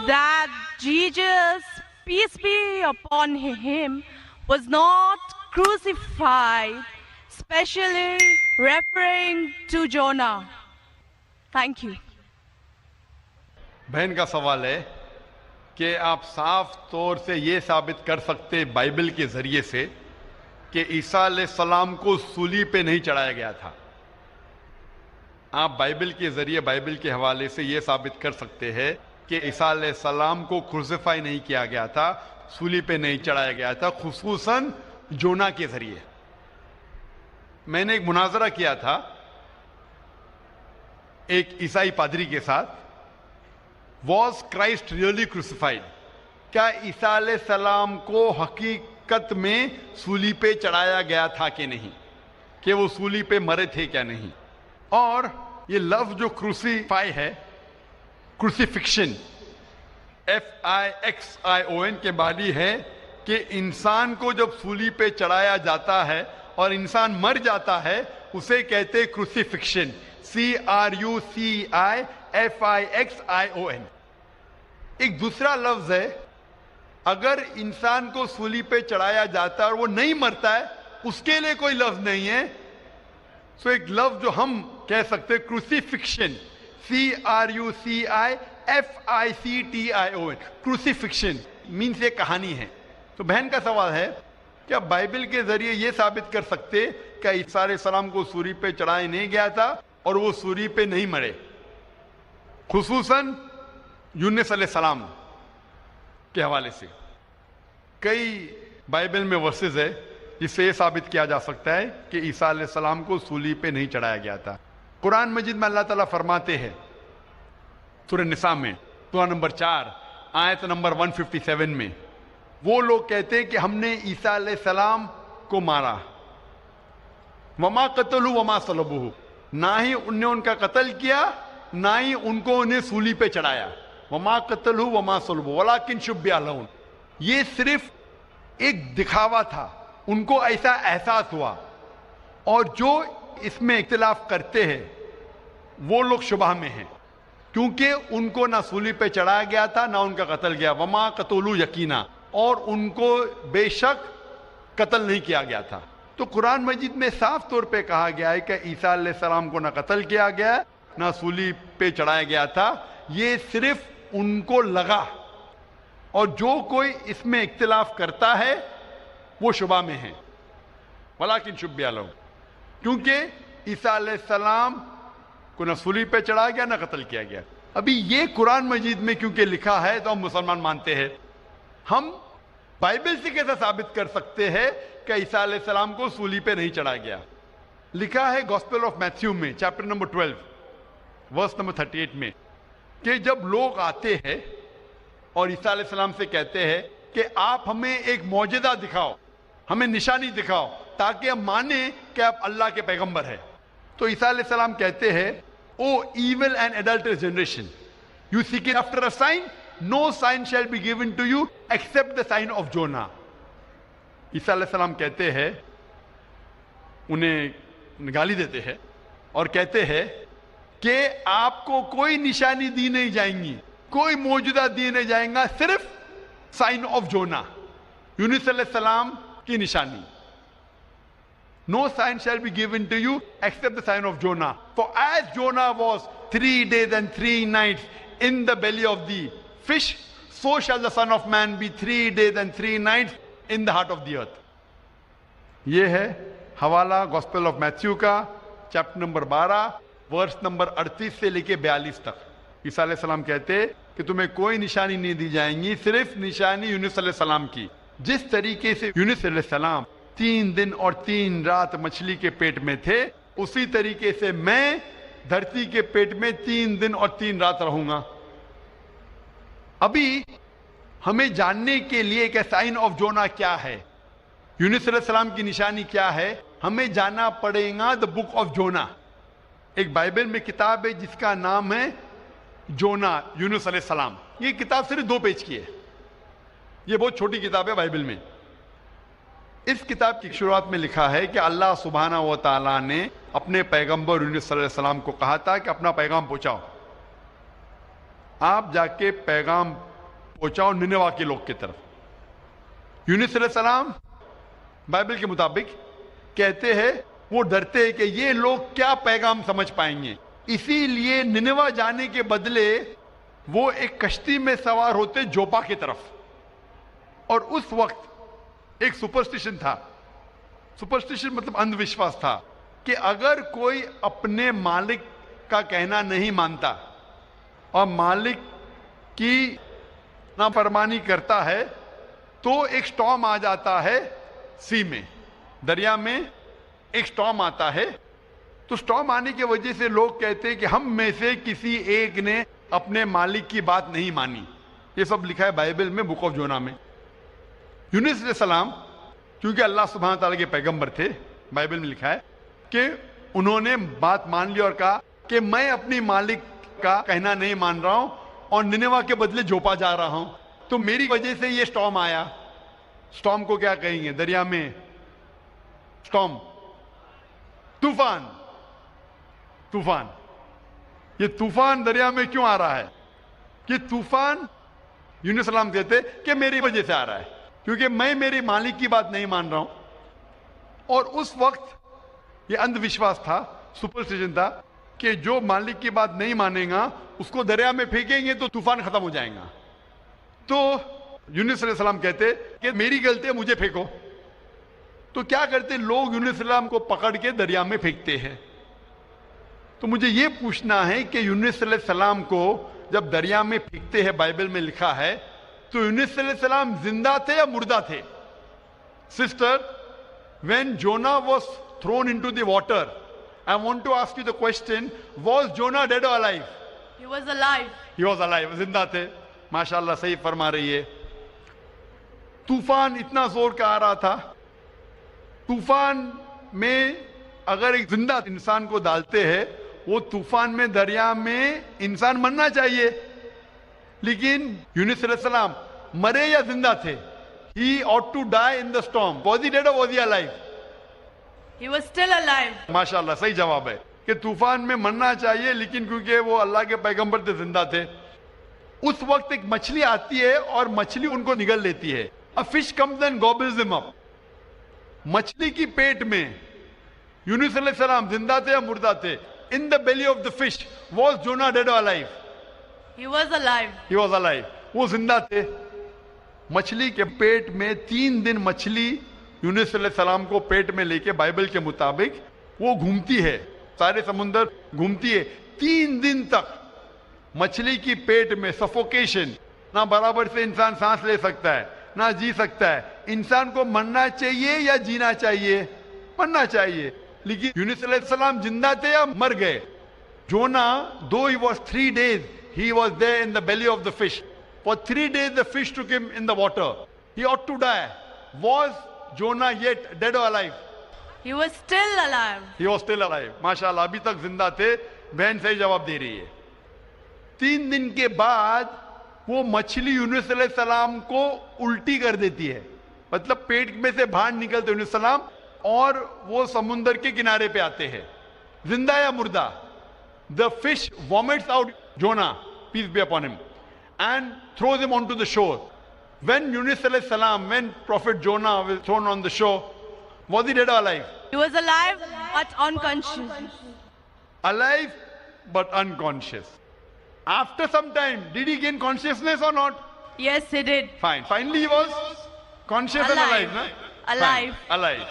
that Jesus, peace be upon him, was not crucified, especially referring to Jonah? Thank you. बहन का सवाल है कि आप साफ तौर से ये साबित कर सकते बाइबल के जरिए से कि ईसा अलैहिस्सलाम को सूली पे नहीं चढ़ाया गया था। आप बाइबल के जरिए, बाइबल के हवाले से ये साबित कर सकते हैं कि ईसा अलैहिस्सलाम को क्रूसिफाई नहीं किया गया था, सूली पे नहीं चढ़ाया गया था, खुसूसन जोना के जरिए। मैंने एक मुनाजरा किया था एक ईसाई पादरी के साथ, Was Christ really crucified? क्या ईसा अलैहिस्सलाम को हकीकत में सूली पे चढ़ाया गया था कि नहीं, कि वो सूली पे मरे थे क्या नहीं। और ये लफ्ज जो क्रूसीफाई है, क्रूसीफिक्शन, FIXION के बानी है कि इंसान को जब सूली पे चढ़ाया जाता है और इंसान मर जाता है, उसे कहते क्रूसीफिक्शन, CRUCIFIXION। एक दूसरा लफ्ज है, अगर इंसान को सूली पे चढ़ाया जाता है और वो नहीं मरता है, उसके लिए कोई लफ्ज नहीं है। सो एक लफ्ज जो हम कह सकते हैं क्रूसीफिक्शन, CRUCIFICTION, क्रूसीफिक्शन मीन्स ये कहानी है। तो बहन का सवाल है, क्या बाइबल के जरिए ये साबित कर सकते क्या ईसा अलैहिस्सलाम को सूली पे चढ़ाया नहीं गया था और वो सूली पे नहीं मरे, खुसूसन यूनुस अलैहिस्सलाम के हवाले से। कई बाइबल में वर्सेस है जिससे ये साबित किया जा सकता है कि ईसा अलैहिस्सलाम को सूली पे नहीं चढ़ाया गया था। कुरान मजीद में अल्लाह ताला फरमाते हैं सूरह निसा में, सूरह नंबर 4 आयत नंबर 157 में, वो लोग कहते हैं कि हमने ईसा अलैहिस्सलाम को मारा, वमा कतलू वमा सलबुहु, ना ही उनने उनका कत्ल किया, ना ही उनको उन्हें सूली पे चढ़ाया। वमा कतलू वमा सलबुहु वलाकिन शुब्बिह लहुम, ये सिर्फ एक दिखावा था, उनको ऐसा एहसास हुआ। और जो इसमें इख्तिलाफ करते हैं वो लोग शुबह में हैं, क्योंकि उनको ना सूली पे चढ़ाया गया था ना उनका कत्ल किया। वमा कतलू यकीना, और उनको बेशक कत्ल नहीं किया गया था। तो कुरान मजीद में साफ तौर पे कहा गया है कि ईसा अलैहिस्सलाम को ना कत्ल किया गया ना सूली पे चढ़ाया गया था, ये सिर्फ उनको लगा। और जो कोई इसमें इख्तिलाफ करता है वो शुबा में है, वलाकिन शुब्बिह लहुम, क्योंकि ईसा अलैहिस्सलाम को ना सूली पे चढ़ाया गया ना कत्ल किया गया। अभी ये कुरान मजीद में क्योंकि लिखा है तो हम मुसलमान मानते हैं। हम बाइबल से कैसे साबित कर सकते हैं कि ईसा अलैहिस्सलाम को सूली पे नहीं चढ़ाया गया? लिखा है गॉस्पेल ऑफ मैथ्यू में चैप्टर नंबर 12 वर्स नंबर 38 में कि जब लोग आते हैं और ईसा अलैहिस्सलाम से कहते हैं कि आप हमें एक मौजज़ा दिखाओ, हमें निशानी दिखाओ ताकि हम माने कि आप अल्लाह के पैगंबर हैं, तो ईसा अलैहिस्सलाम कहते हैं, ओ evil and adulterous generation, you seek after a sign, no sign shall be given to you except the sign of Jonah। ईसा अलैहिस्सलाम कहते हैं, उन्हें गाली देते हैं और कहते हैं कि आपको कोई निशानी दी नहीं जाएंगी, कोई मौजूदा दी नहीं जाएगा, सिर्फ साइन ऑफ जोना, यूनुस अलैहिस्सलाम की निशानी। No sign shall be given to you except the sign of Jonah. For as Jonah was 3 days and 3 nights in the belly of the fish, so shall the Son of Man be 3 days and 3 nights in the heart of the earth। ये है हवाला gospel of Matthew का chapter number 12 verse number 38 से लेके 42 तक। ईसा अलैहिस्सलाम कहते कि तुम्हें कोई निशानी नहीं दी जाएंगी, सिर्फ निशानी यूनुस अलैहिस्सलाम की। जिस तरीके से यूनुस अलैहिस्सलाम 3 दिन और 3 रात मछली के पेट में थे, उसी तरीके से मैं धरती के पेट में 3 दिन और 3 रात रहूंगा। अभी हमें जानने के लिए कि साइन ऑफ जोना क्या है, यूनुस अलैहिस्सलाम की निशानी क्या है, हमें जाना पड़ेगा द बुक ऑफ जोना। एक बाइबल में किताब है जिसका नाम है जोना यूनुस अलैहिस्सलाम। ये किताब सिर्फ 2 पेज की है, ये बहुत छोटी किताब है बाइबल में। इस किताब की शुरुआत में लिखा है कि अल्लाह सुब्हाना व तआला ने अपने पैगंबर यूनुस अलैहिस्सलाम को कहा था कि अपना पैगाम पहुंचाओ। आप जाके पैगाम पहुंचाओ निनेवा के लोग की तरफ. यूनुस अलैहिस्सलाम बाइबल के मुताबिक कहते हैं वो डरते हैं कि ये लोग क्या पैगाम समझ पाएंगे, इसीलिए निनेवा जाने के बदले वो एक कश्ती में सवार होते जोपा की तरफ. और उस वक्त एक सुपरस्टिशन था. सुपरस्टिशन मतलब अंधविश्वास था कि अगर कोई अपने मालिक का कहना नहीं मानता और मालिक की नाफरमानी करता है तो एक स्टॉर्म आ जाता है सी में, दरिया में एक स्टॉर्म आता है. तो स्टॉर्म आने की वजह से लोग कहते हैं कि हम में से किसी एक ने अपने मालिक की बात नहीं मानी. ये सब लिखा है बाइबल में, बुक ऑफ जोना में. यूनुस अलैहिस्सलाम क्योंकि अल्लाह सुब्हानहू तआला के पैगंबर थे, बाइबल में लिखा है कि उन्होंने बात मान ली और कहा कि मैं अपनी मालिक का कहना नहीं मान रहा हूं और निनेवा के बदले जोपा जा रहा हूं. तो मेरी वजह से ये स्टॉर्म आया. स्टॉर्म को क्या कहेंगे दरिया में? स्टॉर्म, तूफान. तूफान. ये तूफान दरिया में क्यों आ रहा है? कि तूफान यूनुस अलैहिस्सलाम कहते कि मेरी वजह से आ रहा है, क्योंकि मैं मेरे मालिक की बात नहीं मान रहा हूं. और उस वक्त ये अंधविश्वास था, सुपरस्टिशन था कि जो मालिक की बात नहीं मानेगा उसको दरिया में फेंकेंगे तो तूफान खत्म हो जाएगा. तो यूनुस अलैहिस्सलाम कहते कि मेरी गलती है, मुझे फेंको. तो क्या करते लोग? यूनुस अलैहिस्सलाम को पकड़ के दरिया में फेंकते हैं. तो मुझे ये पूछना है कि यूनुस अलैहिस्सलाम को जब दरिया में फेंकते हैं, बाइबल में लिखा है, तो यूनुस अलैहिस्सलाम जिंदा थे या मुर्दा थे? Sister, when Jonah was thrown into the water, I want to ask you the question, was Jonah dead or alive? He was alive. He was alive. जिंदा थे. माशाल्लाह सही फरमा रही है. तूफान इतना जोर का आ रहा था. तूफान में अगर एक जिंदा इंसान को डालते हैं, वो तूफान में दरिया में इंसान मरना चाहिए. लेकिन यूनुस अलैहिस्सलाम मरे या जिंदा थे? He ought to die in the storm. Was he dead or was he alive? He was still alive. माशाल्लाह सही जवाब है कि तूफान में मरना चाहिए, लेकिन क्योंकि वो अल्लाह के पैगंबर थे, जिंदा थे. उस वक्त एक मछली आती है और मछली उनको निगल लेती है. A fish comes and gobbles them up. मछली की पेट में यूनुस अलैहिस्सलाम जिंदा थे या मुर्दा थे? In the belly of the fish, was Jonah dead or alive? He was alive. He was alive. वो जिंदा थे. मछली के पेट में 3 दिन मछली यूनुस अलैहिस्सलाम को पेट में लेके बाइबल के मुताबिक वो घूमती है, सारे समुंदर घूमती है 3 दिन तक. मछली की पेट में सफोकेशन, ना बराबर से इंसान सांस ले सकता है ना जी सकता है. इंसान को मरना चाहिए या जीना चाहिए? मरना चाहिए. लेकिन यूनुस अलैहिस्सलाम जिंदा थे या मर गए? जोना, though he was 3 days, he was there in the belly of the fish. For 3 days the fish took him in the water. He ought to die. Was Jonah yet dead or alive? He was still alive. He was still alive. माशाल्लाह अभी तक जिंदा थे. बहन सही जवाब दे रही है. 3 दिन के बाद वो मछली यूनुस अलैहिस्सलाम को उल्टी कर देती है, मतलब पेट में से बाहर निकलते यूनुस अलैहिस्सलाम और वो समुंदर के किनारे पे आते हैं. जिंदा या मुर्दा? The fish vomits out Jonah, peace be upon him, and throws him onto the shore. When Yunus alayhi salam, when Prophet Jonah was thrown on the shore, was he dead or alive? He was alive but unconscious. Alive but unconscious. After some time, did he gain consciousness or not? Yes, he did. Fine. Finally he was conscious and alive. Alive. Na? Alive. Fine. Alive.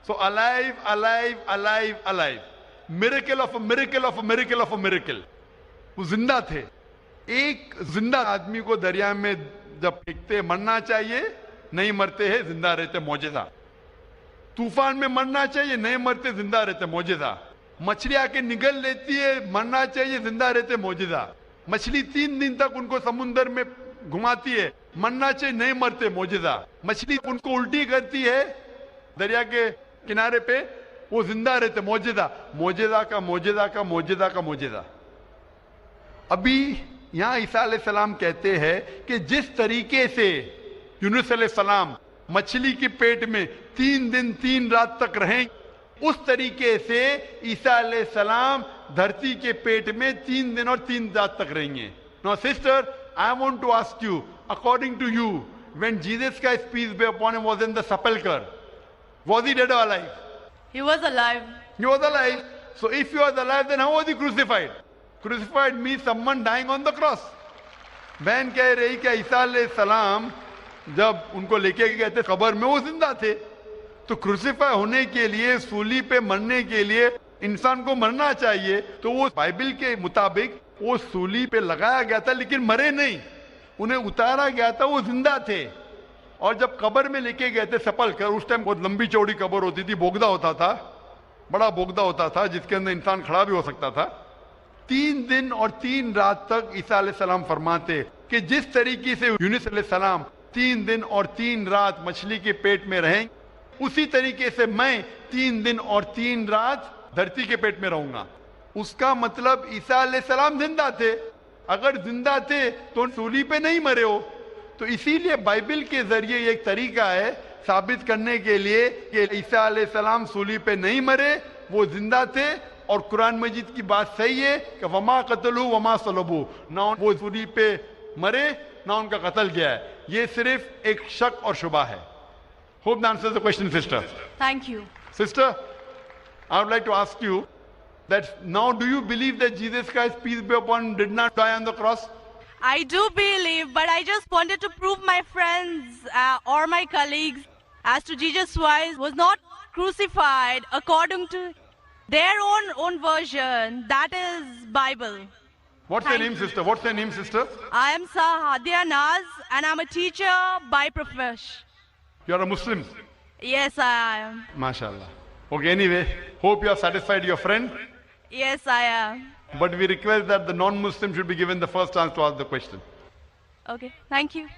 So alive, alive, alive, alive. Miracle of a miracle of a miracle of a miracle. वो जिंदा थे. एक जिंदा आदमी को दरिया में जब फेंकते मरना चाहिए, नहीं मरते हैं, जिंदा रहते, मौजज़ा. तूफान में मरना चाहिए, नहीं मरते, जिंदा रहते, मौजज़ा. मछली आके निगल लेती है, मरना चाहिए, जिंदा रहते, मौजज़ा. मछली 3 दिन तक उनको समुंदर में घुमाती है, मरना चाहिए, नहीं मरते, मौजज़ा. मछली उनको उल्टी करती है दरिया के किनारे पे, वो जिंदा रहते, मौजज़ा. मौजज़ा का मौजज़ा का मौजज़ा का मौजज़ा. अभी यहां ईसा अलैहिस्सलाम कहते हैं कि जिस तरीके से यूनुस अलैहिस्सलाम मछली के पेट में 3 दिन 3 रात तक रहें, उस तरीके से ईसा अलैहिस्सलाम धरती के पेट में 3 दिन और 3 रात तक रहेंगे. Now sister, I want to ask you, according to you, when Jesus Christ, peace be upon him, was in the sepulchre, was he dead or alive? He was alive. He was alive. So if he was alive, then how was he crucified? Crucified means someone dying on the cross. बहन कह रही कि ईसा अलैहिस्सलाम जब उनको लेके गए थे कब्र में, वो जिंदा थे. तो क्रूसिफाई होने के लिए, सूली पे मरने के लिए इंसान को मरना चाहिए. तो वो बाइबल के मुताबिक वो सूली पे लगाया गया था, लेकिन मरे नहीं, उन्हें उतारा गया था, वो जिंदा थे. और जब कब्र में लेके गए थे सेपल्कर, उस टाइम बहुत लंबी चौड़ी कब्र होती थी, बोगदा होता था, बड़ा बोगदा होता था जिसके अंदर इंसान खड़ा भी हो सकता था. 3 दिन और 3 रात तक ईसा अलैहिस्सलाम फरमाते कि जिस तरीके से यूनुस अलैहिस्सलाम 3 दिन और 3 रात मछली के पेट में रहें, उसी तरीके से मैं 3 दिन और 3 रात धरती के पेट में रहूंगा. उसका मतलब ईसा अलैहिस्सलाम जिंदा थे. अगर जिंदा थे तो सूली पे नहीं मरे हो. तो इसीलिए बाइबल के जरिए ये एक तरीका है साबित करने के लिए कि ईसा अलैहिस्सलाम सूली पे नहीं मरे, वो जिंदा थे. और कुरान मजीद की बात सही है कि वमा कतलू वमा सलबू, ना वो सूली पे मरे ना उनका कत्ल किया है. ये सिर्फ एक शक और शुबा है. Hope that answers the question, sister. Thank you. Sister, I would like to ask you that now do you believe that Jesus Christ, peace be upon him, did not die on the cross? I do believe, but I just wanted to prove my friends or my colleagues as to Jesus Christ was not crucified according to their own version. That is Bible. What's your name, sister? What's your name, sister? I am Sahadia Naz and I'm a teacher by profession. You are a Muslim. Yes, I am. MashaAllah. Okay, anyway, hope you have satisfied your friend. Yes, I am. But we request that the non-Muslim should be given the first chance to ask the question. Okay, thank you.